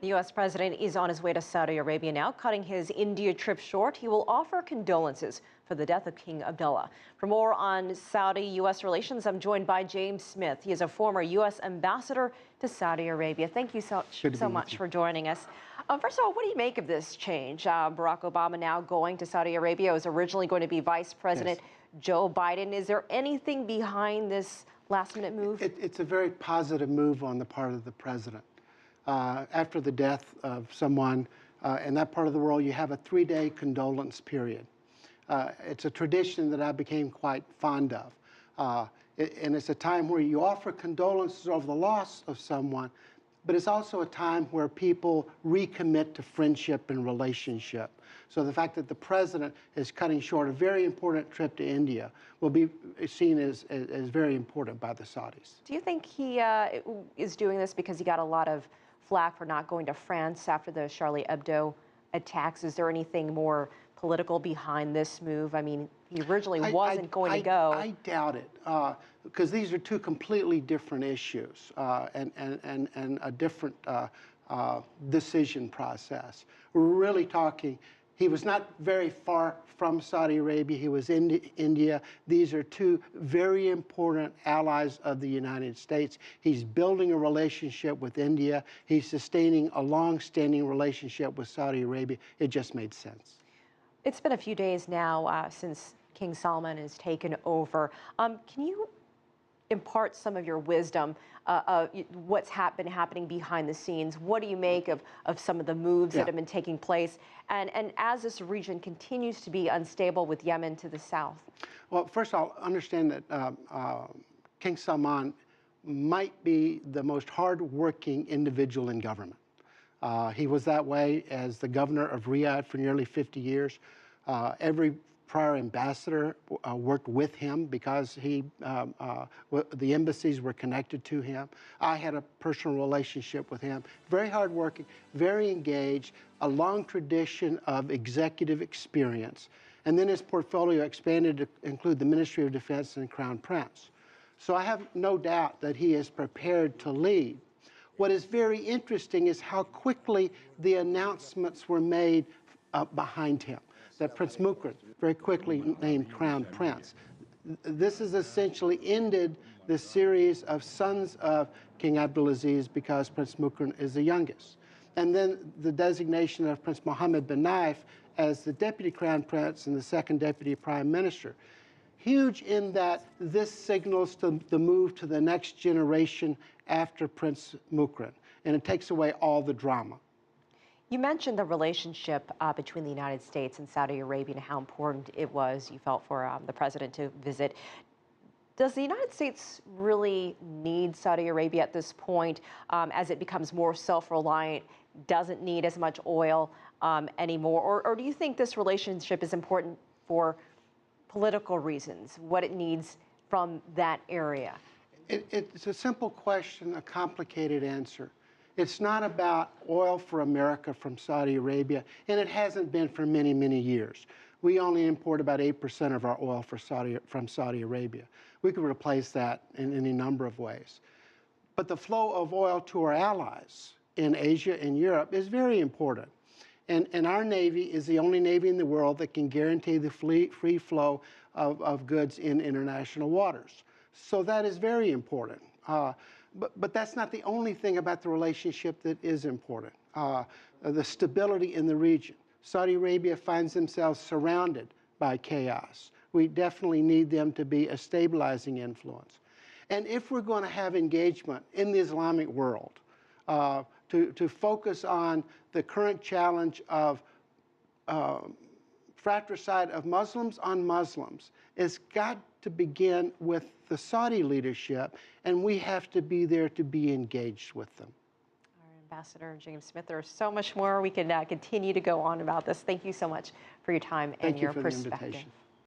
The U.S. president is on his way to Saudi Arabia now, cutting his India trip short. He will offer condolences for the death of King Abdullah. For more on Saudi-U.S. relations, I'm joined by James Smith. He is a former U.S. ambassador to Saudi Arabia. Thank you so much for joining us. First of all, what do you make of this change? Barack Obama now going to Saudi Arabia, was originally going to be Vice President Joe Biden. Is there anything behind this last-minute move? It's a very positive move on the part of the president. After the death of someone in that part of the world, you have a 3-day condolence period. It's a tradition that I became quite fond of. And it's a time where you offer condolences over the loss of someone, but it's also a time where people recommit to friendship and relationship. So the fact that the president is cutting short a very important trip to India will be seen as very important by the Saudis. Do you think he is doing this because he got a lot of flack for not going to France after the Charlie Hebdo attacks? Is there anything more political behind this move? I mean, he originally wasn't going to go. I doubt it, because these are two completely different issues and a different decision process. We're really talking, he was not very far from Saudi Arabia. He was in India. These are two very important allies of the United States. He's building a relationship with India. He's sustaining a long-standing relationship with Saudi Arabia. It just made sense. It's been a few days now since King Salman has taken over. Can you impart some of your wisdom of what's been happening behind the scenes? What do you make of some of the moves that have been taking place? And as this region continues to be unstable with Yemen to the south? Well, first of all, understand that King Salman might be the most hard-working individual in government. He was that way as the governor of Riyadh for nearly 50 years. Every prior ambassador worked with him because the embassies were connected to him. I had a personal relationship with him. Very hardworking, very engaged, a long tradition of executive experience. And then his portfolio expanded to include the Ministry of Defense and Crown Prince. So I have no doubt that he is prepared to lead. What is very interesting is how quickly the announcements were made behind him. That Prince Mukran very quickly named Crown Prince. This has essentially ended the series of sons of King Abdulaziz because Prince Mukran is the youngest. And then the designation of Prince Mohammed bin Naif as the Deputy Crown Prince and the second Deputy Prime Minister. Huge in that this signals the move to the next generation after Prince Mukran, and it takes away all the drama. You mentioned the relationship between the United States and Saudi Arabia and how important it was, you felt, for the president to visit. Does the United States really need Saudi Arabia at this point as it becomes more self-reliant, doesn't need as much oil anymore? Or do you think this relationship is important for political reasons, what it needs from that area? It's a simple question, a complicated answer. It's not about oil for America from Saudi Arabia, and it hasn't been for many, many years. We only import about 8% of our oil from Saudi Arabia. We could replace that in any number of ways. But the flow of oil to our allies in Asia and Europe is very important. And our Navy is the only Navy in the world that can guarantee the free flow of goods in international waters. So that is very important. But that's not the only thing about the relationship that is important. The stability in the region. Saudi Arabia finds themselves surrounded by chaos. We definitely need them to be a stabilizing influence. And if we're going to have engagement in the Islamic world, to focus on the current challenge of fratricide of Muslims on Muslims, it's got to begin with the Saudi leadership, and we have to be there to be engaged with them. Our Ambassador James Smith, there's so much more we can continue to go on about this. Thank you so much for your time and your perspective. Thank you for the invitation.